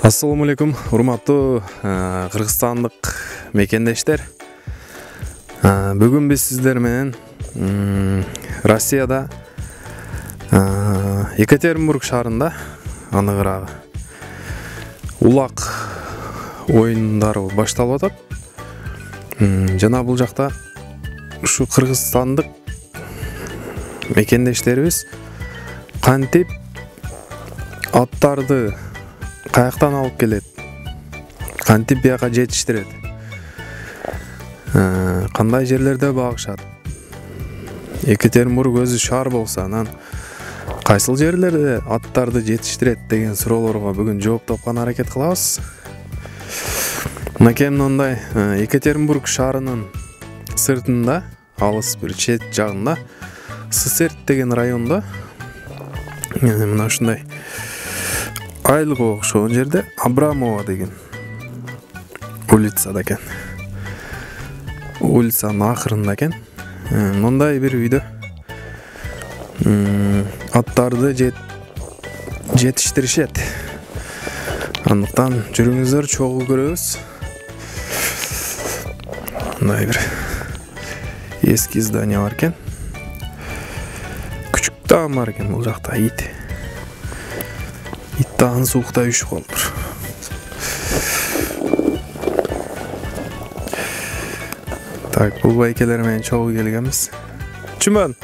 Assalamu alaikum, урматтуу кыргызстандык мекендештер. Бүгүн биз сиздер менен Россияда Екатеринбург шаарында аныгыраагы улак оюндары башталып атат. Жана бул жакта ушу кыргызстандык мекендештерибиз кантип аттарды каяктан алып келет, кантип бияка жетиштирет, кандай жерлерде багышат, Екатеринбург өзү шаар болсо анан кайсыл жерлерде аттарды жетиштирет деген суроолорго бүгүн жооп тапкан аракет кылабыз. Мынакей мындай Екатеринбург шаарынын сыртында, алыс бир чет жагында Сысерт деген райондо мына ушундай Айлыга окшогон жерде Абрамова деген улицада экен. Улицанын акырында экен. Мындай бир үйдө аттарды жетиштиришет. Андыктан жүрүңүздөр чогуу көрөбүз. Мындай бир эски здание бар экен. Күчүк таам бар экен бул жакта ит. Иттан суукта үшүп калыптыр. Так, бул байкелер менен чогуу келгенбиз. Чүмөн?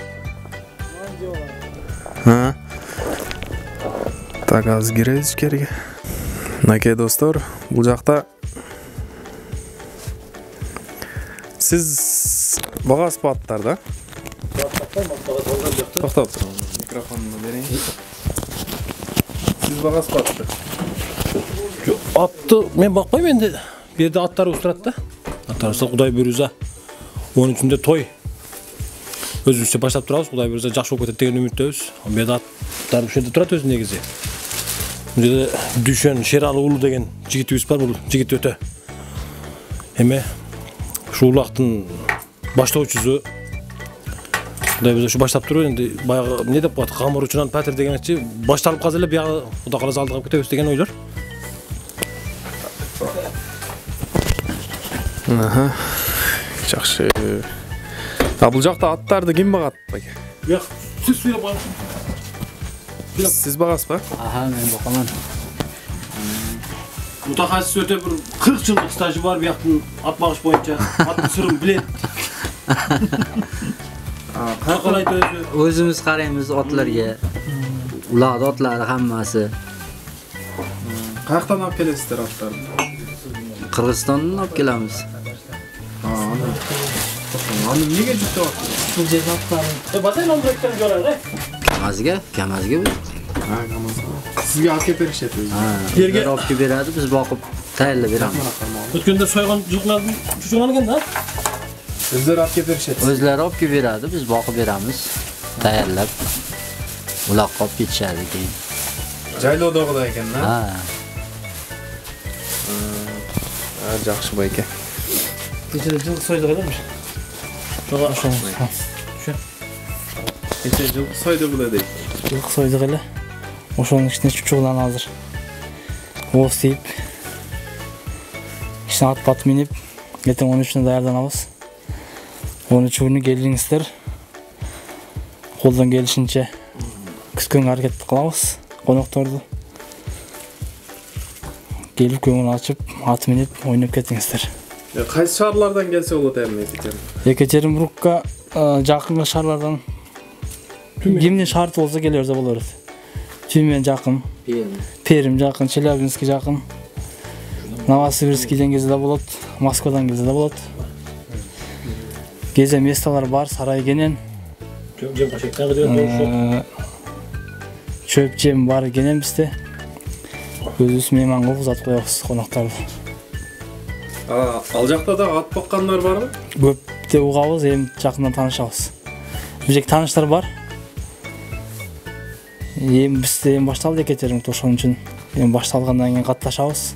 Так, азыр киребиз ичкериге. Мынакей достор, бул жакта сиз багасызбы аттарды? Токтоп туруңуз, микрофонду берейин. Сиз багасызбы атты? Атты мен бакпайм энди. Бу жерде аттарыбыз турат да. Аттарыбыз Кудай буйрса 13-күндө той. Өзүбүзчө баштап турабыз. Кудай буйрса жакшы болуп кетет деген үмүттөбүз. Бу жерде аттар ушул жерде турат өзү негизи. Бу жерде Дүшөн Шералы уулу деген жигитибиз бар. Бул жигит өтө эме ушу улактын баштоочусу. Кудай буйрса ушу баштап туруп энди баягы эмне деп коет, камыр учунан патер дегенчи башталып калса эле бияга Кудай каласа алдыга кетебиз деген ойлор. Жакшы. Бул жакта аттарды ким багат байке? Бияк сиз сүйлөп коюңуз. Сиз багасызбы? Мен бакаман. Мутахассис өтө бир 40 жылдык стажы бар бияктын ат багыш боюнча. Аттын сырын билет. Каркалайт өзү. Өзүбүз карайбыз атларга. Улады атлары хаммасы. Каяктан алып келесиздер аттарды? Кыргызстандан алып келебиз. Аны эмнеге жүктөп атасыз? Бул жерде атлары. Басаң албайттан жорар, Камазга бул. Сизге алып келип беришет өзү. Жерге алып келип берadi, биз бакып тайылып беребиз. Өткөндө сойгон жылкылардын чучуган экен да. Өздөрү алып келип беришет. Өзлөрү алып келип берadi, биз бакып беребиз. Тайылап. Улакка алып кетишadi кийин. Жайлоодогудай экен да? Жакшы байке. Кече жылкы сойдук элемиш. Жога ошо. Кече жылкы сойдук эле дейт. Жылкы сойдук эле. Ошонун кичине чучугунан азыр ооз тийип, кичине ат минип, эртең 13-үнө даярданабыз. 13 күнү келиңиздер. Колдон келишинче күткөнгө аракет кылабыз конокторду. Келип көңүл ачып, ат минип, ойноп кетиңиздер. Кайсы шаарлардан келсе болот эми Екатеринбургка жакын шаарлардан кимдин шарты болсо келе берсе боло берет. Тюмень жакын, Пермь жакын, Челябинский жакын, Новосибирскийден келсе да болот, Москвадан келсе да болот. Кезе месталар бар, Сарайкенен. Чөп жем бар экенен бизде. Өзүбүз мейман кылып узатып коебуз конокторду. Ал жакта да ат баккандар барбы? Көп деп угабыз, эми жакындан таанышабыз. Бизде тааныштар бар. Эми бизде башталды Екатеринбургда, ошон үчүн эми башталгандан кийин катташабыз.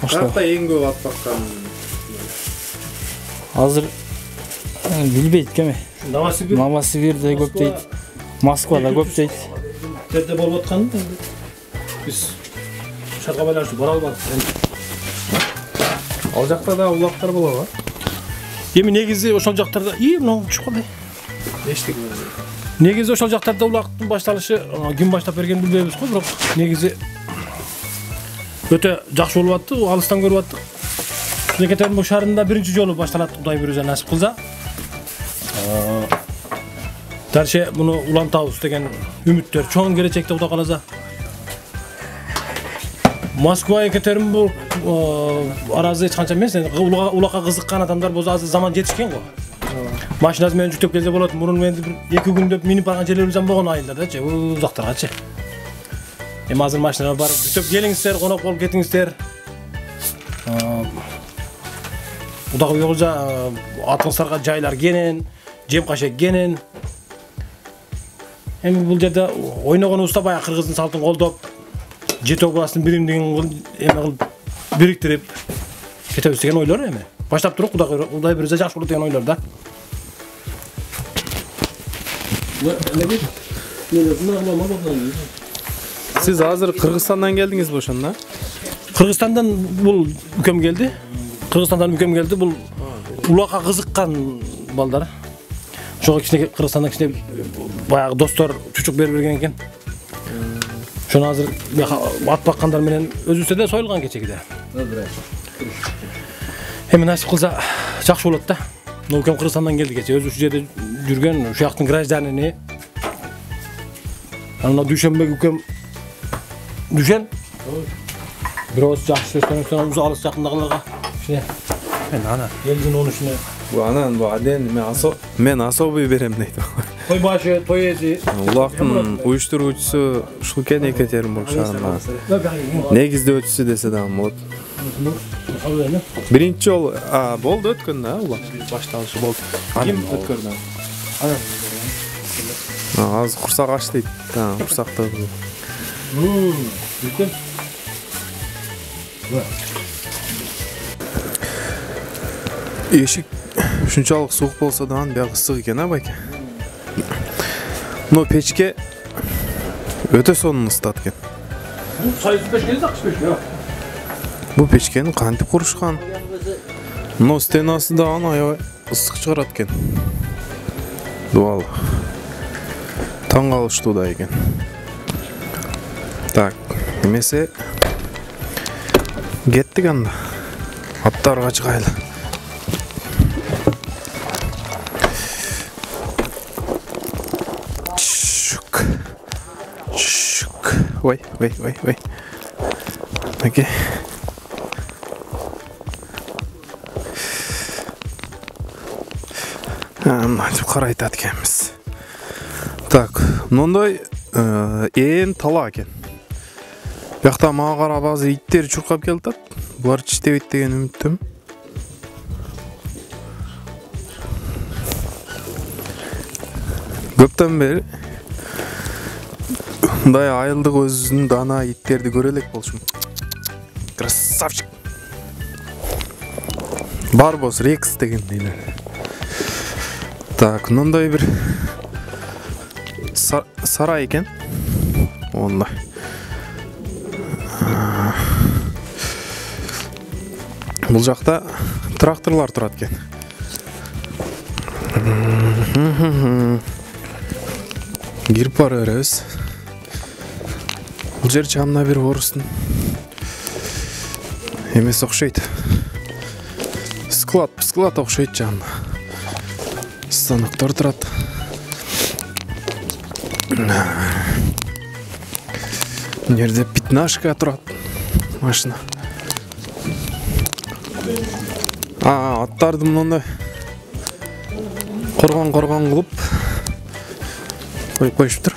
Каякта эң көп ат баккан? Азыр билбейт кеме. Новосибирде көп дейт. Москвада көп дейт. Жерде болуп аткан биз шарқа байланышы бара албадык. Ал жакта да улактар болобу? Эми негизи ошол жактарда мына чукалай. Эчтик. Негизи ошол жактарда улактын башталышы ким баштап бергенин билбейбиз го, бирок негизи өтө жакшы болуп атты, алыстан көрүп аттык. Мекетербин шаарында биринчи жолу башталат, Кудай буйруса насип кылса. Дарше муну улантабыз деген үмүттөр чоң келечекте Кудай кааласа. Москва, Екатеринбург аразы эч канча эмес, улакка кызыккан адамдар болсо азыр заман жетишкен го. Машинасы менен жүктөп келсе болот. Мурун мен 2 күндөп минип барган жерлерибиз болгон айылдардачы, узактаргачы. Эми азыр машинага барып жүктөп келиңиздер, конок болуп кетиңиздер. Кудай буйруса атыңыздарга жайлар кенен, жем кашек кенен. Эми бул жерде ойногонубузда баягы кыргыздын салтын колдоп, жеток класстын биримдигин кылып бириктирип кетебиз деген ойлор эми. Баштап туруп Кудай буйруса жакшы болот деген ойлор да. Сиз азыр Кыргызстандан келдиңизби ошондо? Кыргызстандан бул үкөм келди. Бул улакка кызыккан балдар. Ошого кичине Кыргызстандан кичине баягы достор чучук берип берген экен. Шону азыр ат баккандар менен өзүбүздө да союлган кечеги да. Эми насип кылса жакшы болот да. Үкөм Кыргызстандан келди кече, өзү ушул жерде жүргөн, ушул жактын гражданины. Ана дүйшөмбек үкөм düşen. Biraz jakşı alış jaqındagılarga. Şine. Ana. Elgin onu şine. Bu anan bu aden men особый берем дейт. Той başı, той ezi. Улактын уюштуруучусу ушул экен Екатеринбург шаарында. Негиздөөчүсү десе да болот. Биринчи жол болду өткөн да, улак. Башталышы болду. Ким өткөрдү? Аз курсак ач дейт. Курсакта. Bitti. Эшик ушунчалык суук болсо да бияк ысык экен, байке. Но печке өтө сонун ысытат экен. Бул сайыз печке акча беш. Бул печкени кантип курушкан? Но стенасы да аябай ысык чыгарат экен. Дуал. Таң калыштуу да экен. Так, эмесе кеттик анда. Аттарга чыгайлы. Ой. Окей. Мынтип карайтат экенбиз. Так, мындай тала экен. Бияқта мага карап азыр иттер чуркап келатат. Булар чиштебейт деген үмүттөм. Көптөн бери мындай айылдык өзүнүн дана иттерди көрө элек болчумун. Красавчик. Барбос Рекс деген дейлер. Так, мындай бир сарай экен. Ондай. Бул жакта тракторлар турат экен. Кирип бара беребиз. Бул жер чамна бир орустун эмес окшойт. Склад окшойт жамна. Станоктор турат. Бул жерде пятнашка турат. Машина. Аттарды мындай коргон кылып коюп коюшуптур.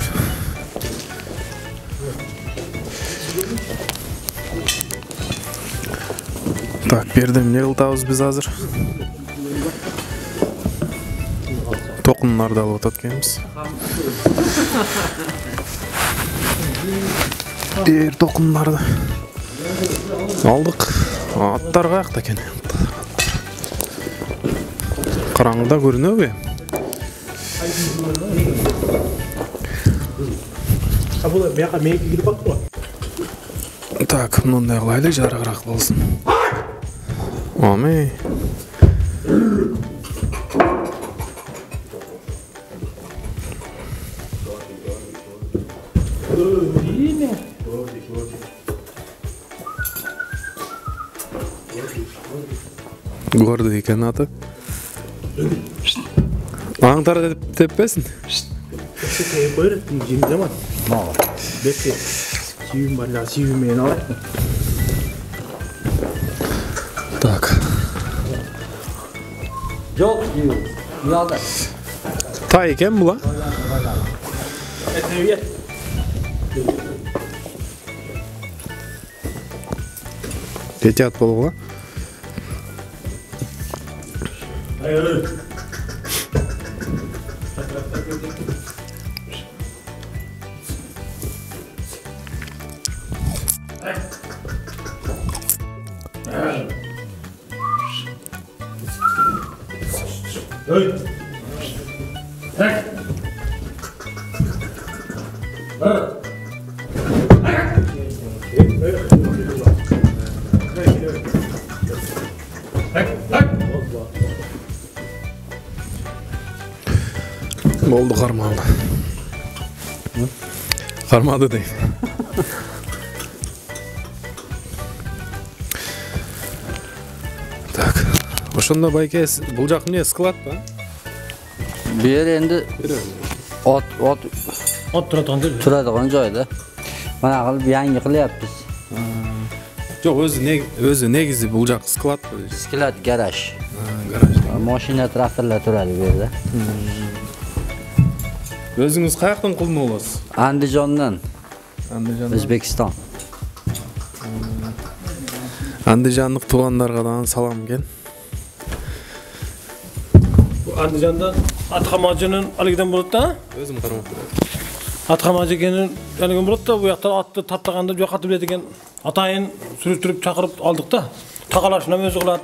Так, берде эмне кылтабыз биз азыр? Токуннарды алып атат экенбиз. Токуннарды алдык. Аттар каякта экен? Караңгыда көрүнөбү? Так, мындай кылайлы, жарыгыраак болсун. Ами. Гордый экен аты. Аңтар теппесин. Бер, жеман. Бекке. Сүйüm бар, да сүйüm менен алай. Так. Жоқ, ұялды. Тай екен бұла? Кетят болуға? Oldu karmalı. Karmadı değil. Так. Ошондо байке бул жак эмне склад ба? Бер енді от тұрadigan joyda. Mana qilib yangi qilyapmiz. Жок, өзү негизи бул жак склад ба? Skelet garaj. Гараж. Mashina, traktorlar turadi bu yerda. Өзүңүз каяктан кулдун болосуз? Andijondan, Андижан. O'zbekiston. Андижандык туугандарга да салам экен. Andijondan Atxamajının aligidan bo'ladi da. Өзүм кармап турам. Atxamajının aligidan bo'ladi da, bu yoqda atты таптаганда жо'qotib beradigan атайын сүрүп чакырып алдык да. Тaqalashын өзү кылат,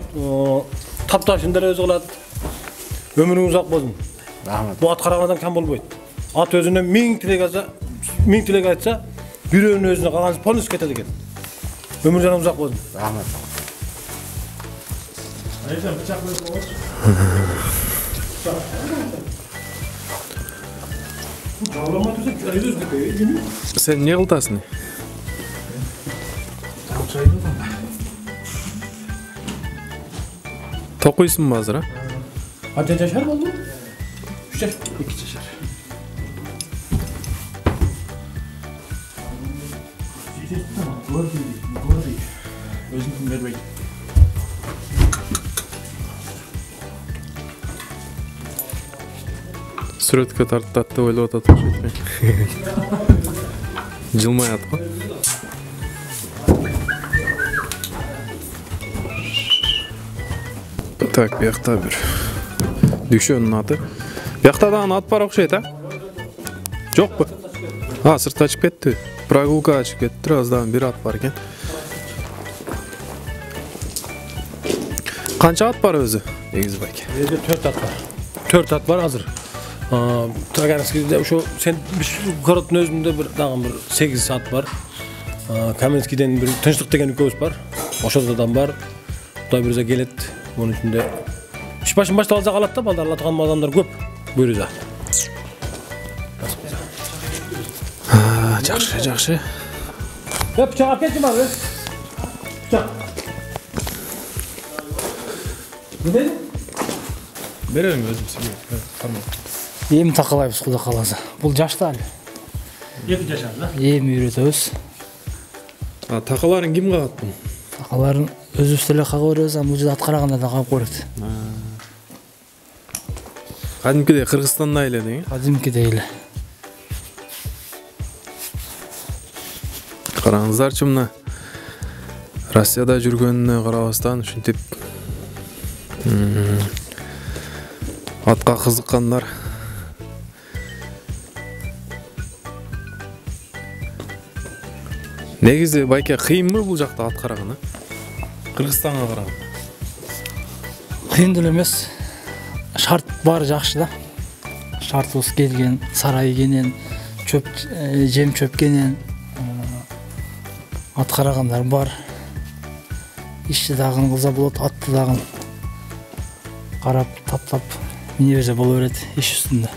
тапташын да өзү кылат. Өмүрүң узак болсун. Rahmat. Bu at карагандан кам болбойт. At өзүнө 1000 tilek айтса, бирөөнүн өзүнө калган полис кетет экен. Өмүр жаның узак болсун. Rahmat. Сен эмне кылтасың? Токуйсуңбу азыр, а? Qancha yashar bo'ldi? 3 yash, 2 yashar. O'zing bermaydi. Сүрөткө тартат деп ойлоп атат окшойт. Жылмаят го. Так, биякта бир дүкшөнүн аты. Биякта дагы ат бар окшойт, а? Жокпу? Сыртка чыгып кетти. Прогулкага чыгып кетти, аздан бир ат бар экен. Канча ат бар өзү? Негизи байке. Yerде 4 at var. 4 at var hazır. Traganski'de şu sen Korot'un özünde bir dağın bir 8 at var. Kamenski'den bir Tınçlık degen ükөөs var. Oşodadan var. Kuday bize gelet. Onun içinde iş başta alacak alat da baldarlar atkan adamlar köp. Buyuruz. Жакшы. Ya bıçak apetçim abi. Bıçak. Ne dedin? Берем өзүм сизге. Кармап. Эми такалайбыз Кудай кааласа. Бул жашта эле. 2 yaşar da. Эми үйрөтөбүз. Такаларын ким кагат бул? Такаларын өзүбүз деле кагып беребиз, а бул жерде ат караганда да кагып көрөт. Кадимкидей Кыргызстанда эле деген. Кадимкидей эле. Караңыздарчы мына Россияда жүргөнүнө карабастан ушинтип атка кызыккандар негизи байке кыйынбы бул жакта ат караган, Кыргызстанга караганда? Кыйын деле эмес. Шарт баары жакшы да. Шартыбыз келген, сарай кенен, жем чөп кенен, Ат карагандар бар. Ишти дагын кылса болот, атты дагын карап, таптап мини берсе боло берет иш үстүндө.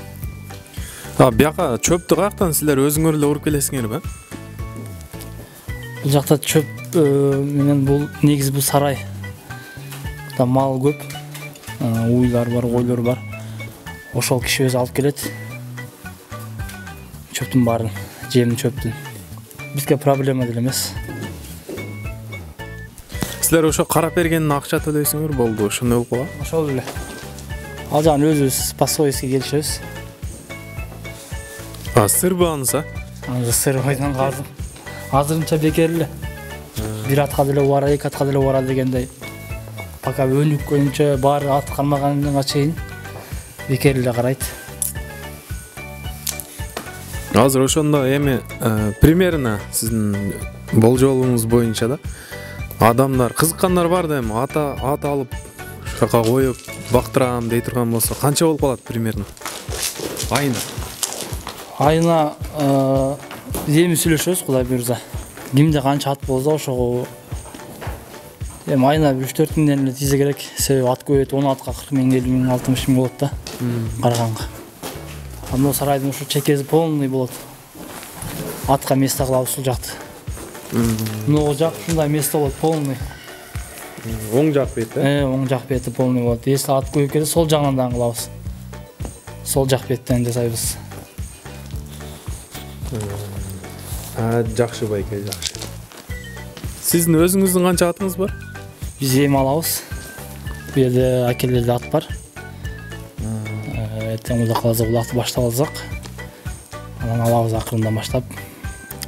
Бияка чөптү каяктан силер өзүңөр эле уруп келесиңерби? Бул жакта чөп менен бул негизи бул сарай. Да мал көп. Уйлар бар, койлор бар. Ошол киши өзү алып келет. Чөптүн баарын, жемин чөптүн. Бизге проблема деле эмес. Силер ошо карап бергенин акча төлөйсүңөр болду, ошондой болуп калат. Ошол эле. Ал жагын өзүбүз пасойский келишебиз. Сырбы анысы? Сырбайдан кардым. Азырынча бекер эле. Бир атка деле убара, эки атка деле убара дегендей. Пока өнүккөнчө баары ат кармаганга чейин бекер эле карайт. Азыр ошондо эми примерно сиздин болжолуңуз боюнча да адамдар кызыккандар бар да эми ат алып ушака коюп бактырам дей турган болсо канча болуп калат примерно? Айына эми сүйлөшөбүз Кудай буйрса. Кимде канча ат болсо ошого эми айына 3-4 миңден эле тийсе керек. Себеби ат көбөйт, 10 атка 40 миң, 50 миң, 60 миң болот да. Караганга. Анда сарайдын ушу чекеси полный болот. Атка место кылабыз ушул жакты. Могу жак ушундай место болот полный. Оң жак бети? Оң жак бети полный болот. Если ат көбөйүп кетсе, сол жагынан дагы кылабыз. Сол жак беттен жасайбыз. Жакшы байке, жакшы. Сиздин өзүңүздүн канча атыңыз бар? Биз эми алабыз. Бу жерде акелерде ат бар. Эртең Кудай кааласа булакты баштап алсак, анан алабыз акырындан баштап,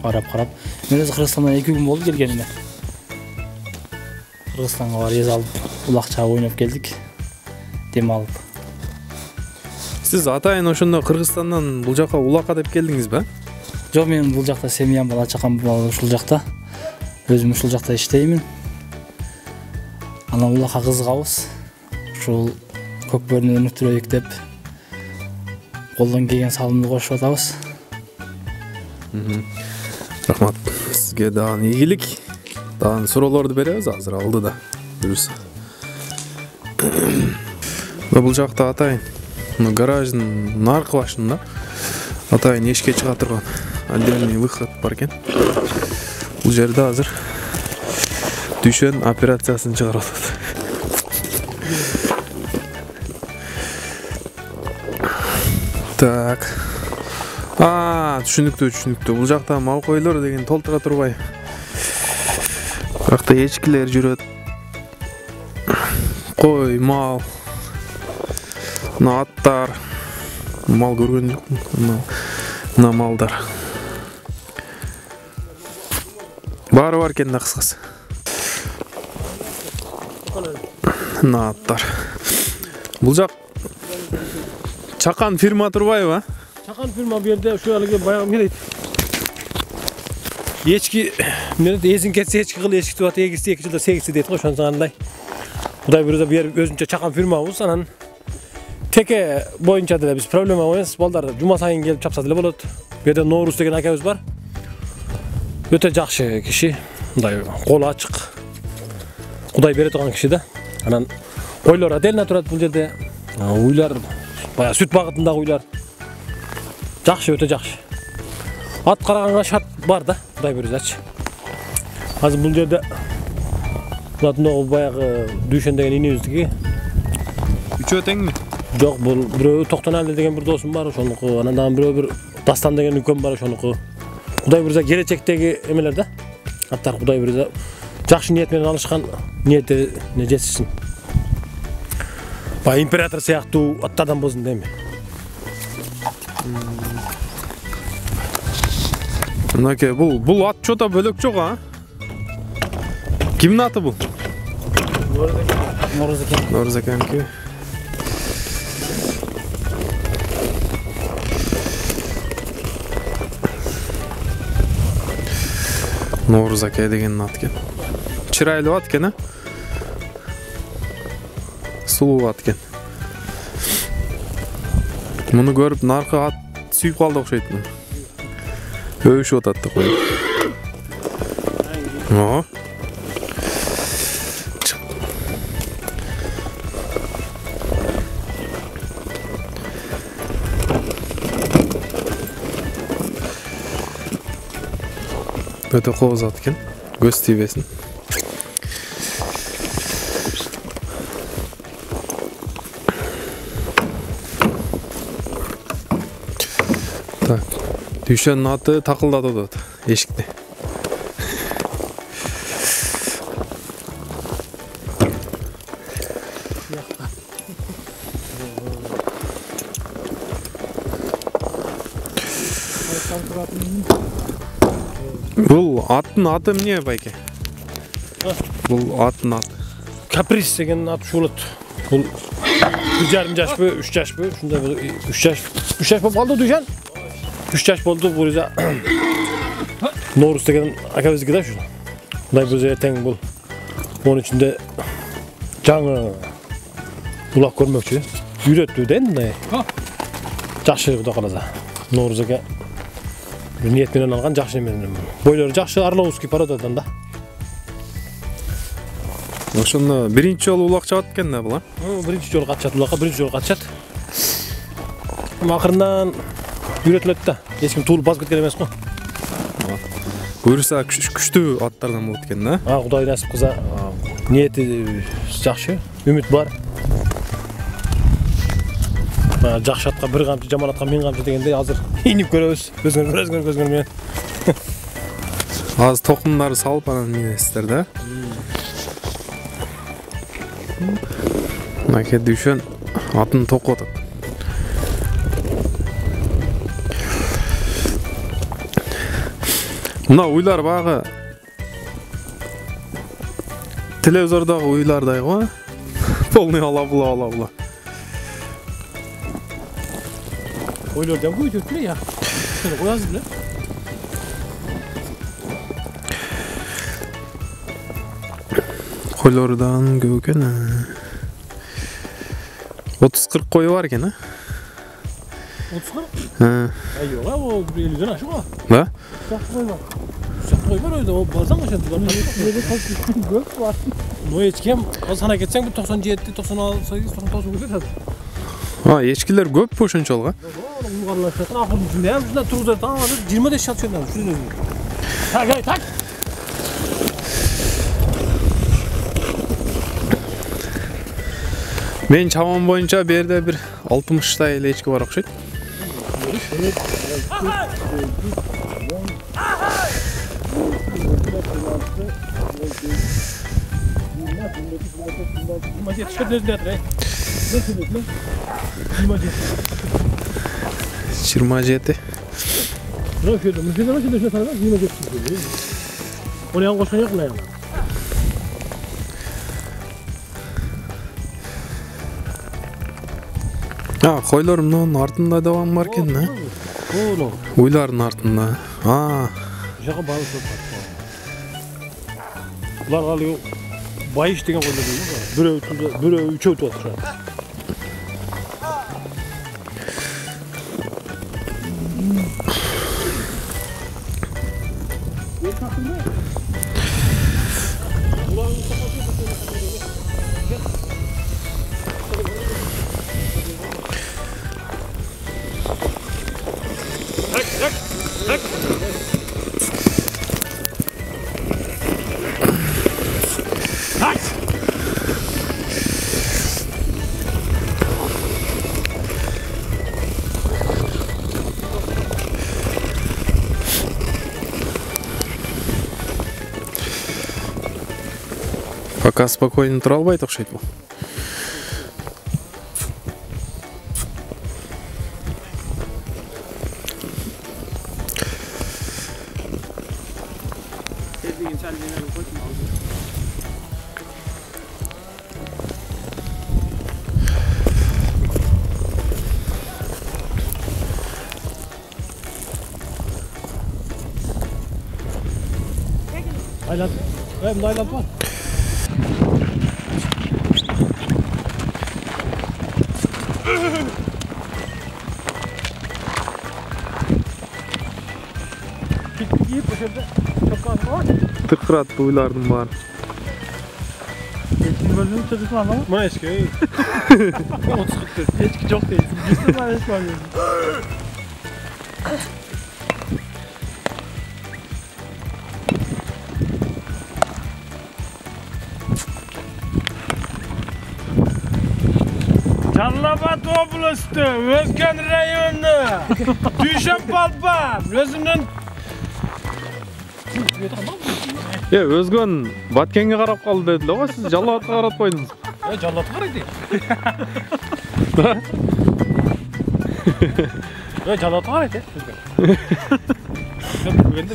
карап. Мен өзү Кыргызстандан 2 күн болду келгениме. Кыргызстанга барып эз алып, булакча ойноп келдик. Дем алып. Сиз атайын ошондо Кыргызстандан бул жака улакка деп келдиңизби? Жок, мен бул жакта семьям, бала чакам ушул жакта. Өзүм ушул жакта иштеймин. Анан улакка кызыгабыз. Ушул көкбөрүнү өнүктүрөйүк деп колдон келген салымды кошуп атабыз. Рахмат. Сизге дагы ийгилик. Дагы суроолорду беребиз азыр алдыда. Буюрса. Бул жакта атайын гараждын наркы башында атайын эшикке чыга турган отдельный выход бар экен. Бул жерде азыр düşen операциясын чыгарып атат. Так. Түшүнүктүү. Бул жакта мал койлор деген толтура турбай. Биракта эчкилер жүрөт. Кой, мал. Аттар. Мал көргөн жокмун. Мына малдар. Баары бар экен да кыскасы. Аттар. Бул жак Чакан фирма турбайбы? Чакан фирма бу жерде ушу алыгы баягы эмне дейт? Эчки эмне дейт? Эзин кетсе эчки кыл, эчки туат, эгиси 2 жылда 8 дейт го, ошондой. Кудай буйрса бу жер өзүнчө чакан фирмабыз, анан теке боюнча деле биз проблема эмес. Балдар жума сайын келип чапса деле болот. Бу жерде Ноорус деген акабыз бар. Өтө жакшы киши, мындай колу ачык. Кудай бере турган киши да. Анан койлор отдельно турат бул жерде. Уйлар баягы сүт багытындагы уйлар. Жакшы, өтө жакшы. Ат караганга шарт бар да, Кудай буйрсачы. Азыр бул жерде мындай баягы Дүйшен деген инебиздики. Үчөө теңби? Жок, бул бирөө Токтонали деген бир досум бар, ошонуку. Анан дагы бирөө бир Дастан деген үкөм бар, ошонуку. Кудай буйрса келечектеги эмелер да. Аттар Кудай буйрса жакшы ниет менен алышкан, ниетине жетишсин. Баягы император сыяктуу аттардан болсун дейм. Мынакей, бул ат чота бөлөкчө го, а? Кимдин аты бул? Норзакенки. Норзаке деген ат экен. Чырайлуу ат экен, а? Сулуу ат экен. Муну көрүп наркы ат сүйүп калды окшойт. Өбүшүп атат да коюп. О. Өте қоғыз ат екен, көз тибесін. Так, Дүйшеннің аты тақылдады өт, ешікте. Бұл аттың аты не байке? Бұл аттың аты. Каприз деген ат шу болады. Бұл 1,5 жаш бі, 3 жаш бі, шундай 3 жаш болып қалды Дүйшен. 3 жаш болды бұл өзі. Норус деген акабыздікі да шу. Бұндай бұл ертең бұл. Оның ішінде жаңы бұлақ көрмекші. Үйретті дейін, жақшы құда қаласа. Норузеге ниетменен алған жақшы еменен. Бойлары жақшы Орловский пародадан да. Ошондо биринчи жолу улак чабат экен да бул, Биринчи жолу катышат, улакка биринчи жолу катышат. Акырындан үйрөтүлөт да. Эч ким туулуп басып кеткен эмес го. Буюрса күчтүү аттардан болот экен да. Кудай насип кылса, ниети жакшы, үмүт бар. Жакшы атка бир камчы, жаман атка 1000 камчы дегендей азыр ийнип көрөбүз. Көзгөр менен. Аз токумдарды салып анан эмесиздер да. Мынакей Дүйшен атын токуп атат. Мына уйлар багы телевизордогу уйлардай го. Полный ала-була. Ойлордан көйтөп эле я. Сени коясыз беле. Койлордан көп экен. 30-40 кою бар экен, 30-40? Жок, ал 50ден ашы го. Да? Кой бар ойда, ол барсаң ошентип. Көп бар. Но эч ким, сана кетсең 97, 96, 99 кетет азыр. Ешкилер көп ошончолук, Угарлашат, акырын жүндө ham шундай тургузар таң 20 шат чөндөм, шундай. Так. Мен чамам боюнча берде бир 60-тай эле эчки бар окшойт. Жыйырма жети. Койлор мунун артында давам бар экен да. Уйлардын артында. Жака барып Булар алы байыш деген койлор бар. Бирөө үчөө өтүп атышат. Пока спокойно тура албайт окшойт бул. Aylan. Bunda aylan var. Git bu şekilde çok az var. Tırkırat uylardım bari. Echki bölümü çocuk var mı? Buna eski. 30-44. Echki çok değil. Gitsin ben echki alıyorum. Charlabat oblasti, Özgen rayoni, Dushan Palpan, o'zimdan Ya Özgön Batkenge qarab qoldi dedilar ғой, siz Жаллабатқа qarab qo'ydingiz. Jallatga qaraydi. Jallatga qaraydi. Endi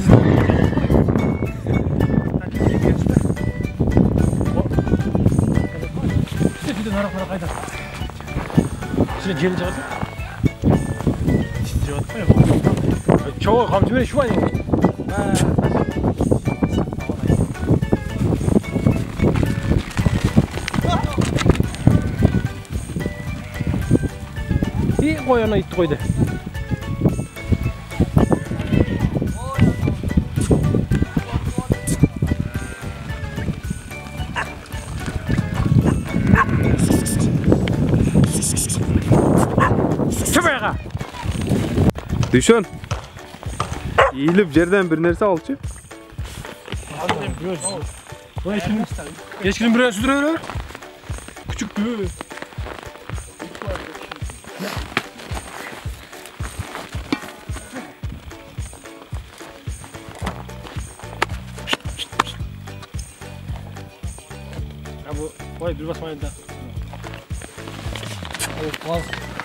biz nara qayda. Sizlar jeli chiqasiz? Chiqyapti. Cho'g' qamchi berish shu ayni. Qo'yana it qo'ydi. Çıbayağa. Düşün. Eğilip yerden bir narsa alçı. Echkining birini sudraver. Küçük bu. Bu voy bir basmayın da.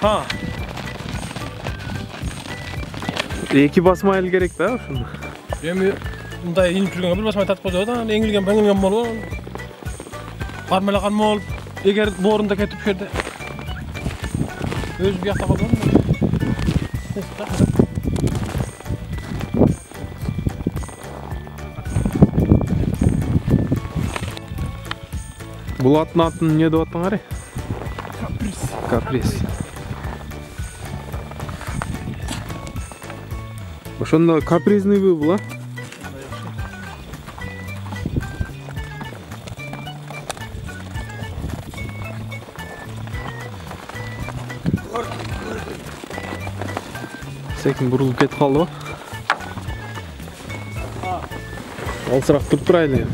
Ha. İki basma el gerek daha şunu. Endi bunday yengil turganga bir basmay tatib qo'yadi da, engilgan bo'lib, qarmalagan bo'lib, agar bo'rinda ketib shu yerda o'zi bu yoqda qolgan. Bulat'ın atını ne deyaptın qara? Kapris. Ошондо капризный был була. Sekin бурулуп кетип калды. Алсыраак туруп турайлы.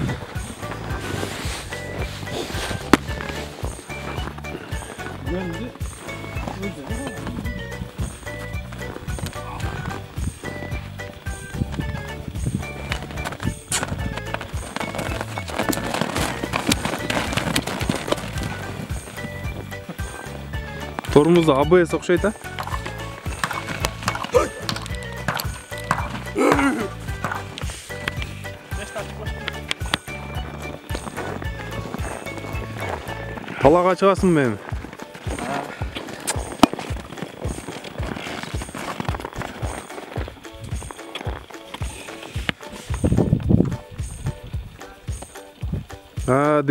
Tormuzda ABS окшойт а? Талаға чыгасың мен.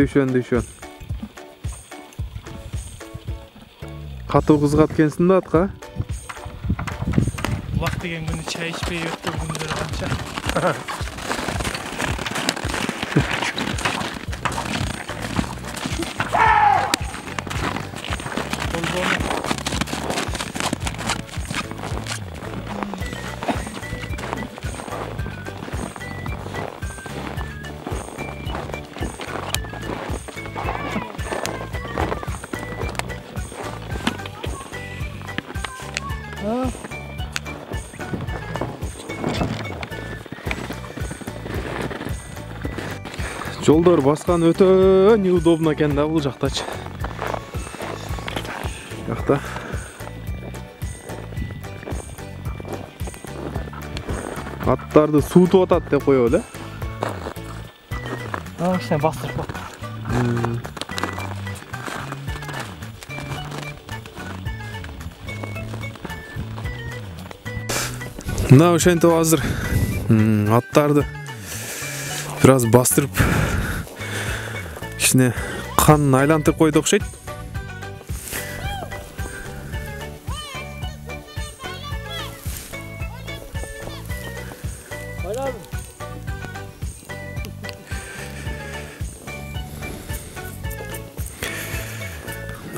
Düşön. Катуу кызгат экенсиң да атка. Улак деген күнү чай ичпей өттүр күндөрү канча. Жолдор баскан өтө неудобно экен да бул жактачы. Жакта. Аттарды суутуп атат деп коёбу эле. Кичине бастырып коет. Мына ошентип азыр аттарды biraz bastırıp içine kan aylantırıp koydu okşayt.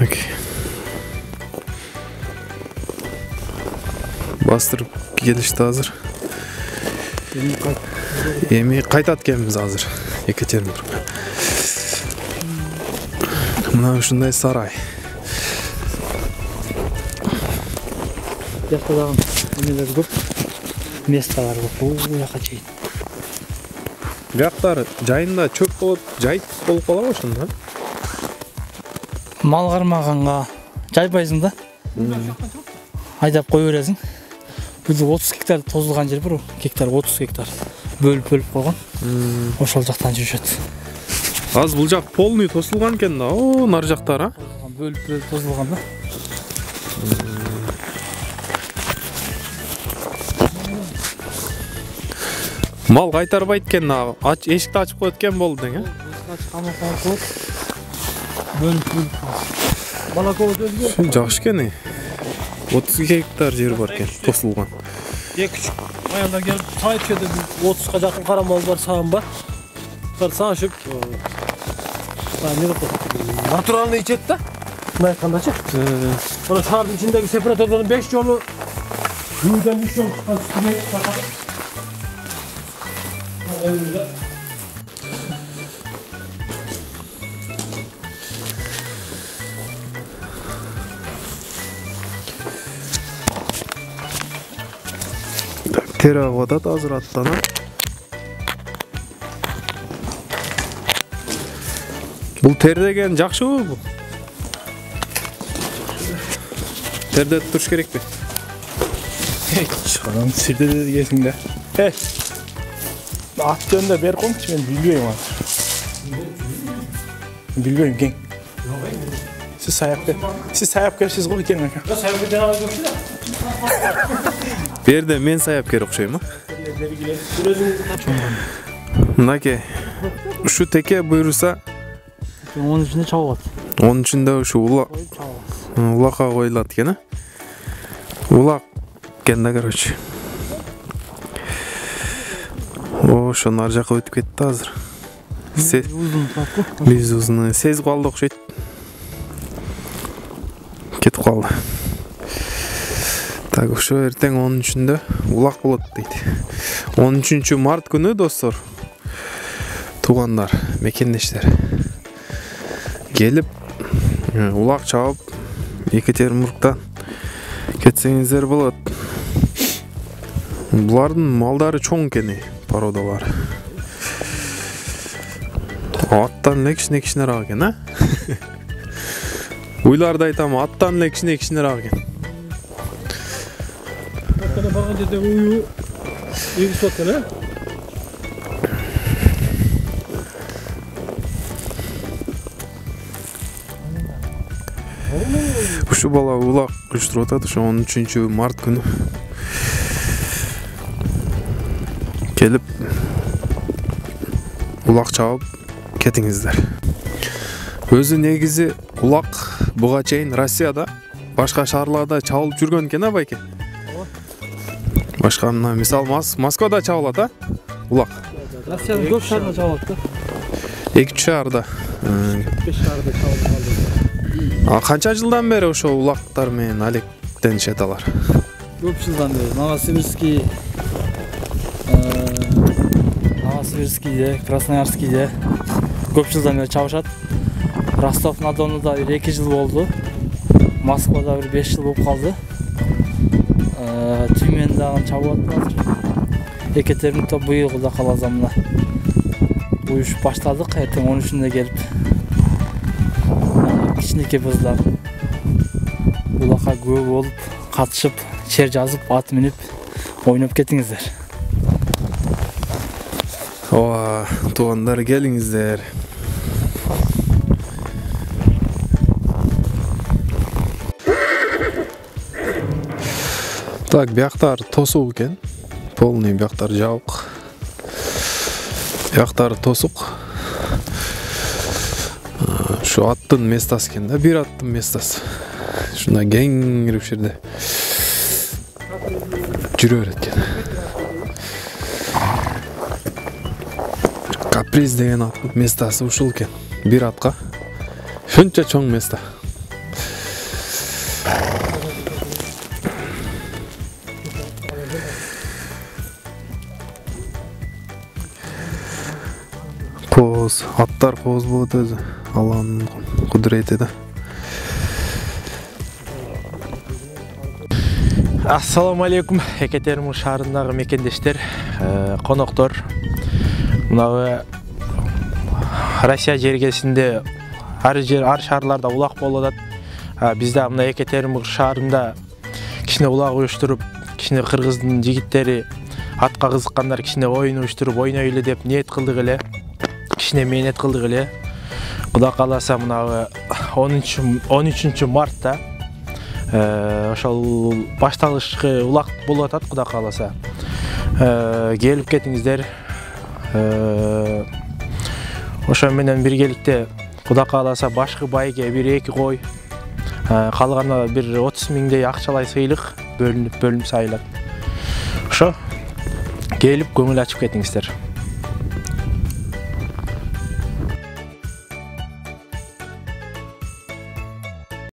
Окей. Бастырып келишти азыр. Эми кайтат экенбиз азыр Екатеринбургга. Мына ушундай сарай. Жакта дагы эмелер көп. Месталар көп. Жака чейин. Бияктар жайында чөп болот, жайт болуп калабы ошондо? Мал кармаганга жайбайсың да. Айдап кой бересиң. Бул 30 гектар тозулган жер бар, гектар 30 гектар. Бөлүп койгон. Ошол жактан жүрүшөт. Аз бул жак полный тосулган экен да. О, нар жактар, а? Бөлүп тозулган да. Мал кайтарбайт экен, эшикти ачып коет экен болду дең, Бөлүп. Балако өзгө. Жакшы экен. 30 гектар жер бар экен, тосулган. Küçük ayanlar gelip sahip şeyde 30'a yakın karamal var sağım var. Var sağışıp. Ne yapalım? Naturalını içet de. Ne kandaçı? Sonra sağın içindeki separatörlerin 5 yolu büyüden 3 yol çıkan üstüne bakalım. Evimizde. Тер агып атат азыр аттанам. Бул тер деген жакшыбы бул? Терде туруш керекпи? Çıkaran sirde de gelsin de. At dönde ber koymuş ben bilmiyorum artık. Bilmiyorum gen. Siz sayapkar siz koy gelin. Sayıp bir tane alıyorsun da. Берде мен саяпкер окшойм, а? Мынакей. Ушу теке буйруса, Onun içinde çabuk at. onun içinde ушу улакка коюлат экен, а? Улак экен да, короче. Ошо нар жака өтүп кетти азыр. Uzun tatlı. Биз узуну сезип калды окшойт. Кетип калды. Так, ошо эртең 13-үндө улак болот дейт. 13 март күнү достор, туугандар, мекендештер келип улак чабып Екатеринбургдан кетсеңиздер болот. Булардын малдары чоң экен, породалар. Аттан эле кичинерээк экен, а? Уйларды айтам, аттан эле кичинерээк экен. Bakana bakınca da uyu. İyi sokana. Ушу бала улак уюштуруп атат, ошо 13 март күнү келип улак чабып кетиңиздер. Өзү негизи улак буга чейин Россияда, башка шаарларда чабылып жүргөн экен, а байке? Башка мына мисал Москвада чабылат, а? Улак. Rusya'nın көп şarına çabuk at. 2 шаарда. 5 şarada çaldı. Канча жылдан бери ошо улактар менен алектенишет алар? Көп жылдан бeri. Новосибирскийде, Красноярскийде көп жылдан бeri чабышат. Ростов-на-Донуда 2 жыл болду. Москвада 5 жыл болуп калды. Тюмень дагы чабып атат. Екатеринбургда быйыл да калазам мына. Уюш баштадык, эртең 13-үндө келип. Кичинекей кыздар улакка көп болуп, катышып, чер жазып, ат минип, ойноп кетиңиздер. Ооба, туугандар, келиңиздер. Так, бияктар тосук экен. Полный бияктар жабык. Бияктар тосук. Şu аттын местасы экен да, бир аттын местасы. Шундай кеңирип ушул жерде жүрө берет экен. Каприз деген аттын местасы ушул экен. Бир атка шунча чоң места. Қоз, аттар қоз болады өзі. Алланың құдіреті да. Ассаламу алейкум, Екатеринбург шаарындағы мекендештер, қонақтар. Мынау Россия жергесінде ар шаарларда улақ болады. Бізде мына Екатеринбург шаарында кішіне улақ ұйыштырып, кішіне қырғыздың жігіттері атқа қызыққандар кішіне ойын ұйыштырып ойнайлы деп ниет қылдық еле. Кішіне менет қылдық еле. Құда қаласа мынау 13 мартта ошол башталышкы улак болуп атат. Құда қаласа келип кетиңиздер. Ошо менен биргеликте Құда қаласа башкы байге 1-2 кой, калганда бир 30 миңдей акчалай сыйлык бөлүнүп сайылат. Ошо келип көңүл ачып кетиңиздер.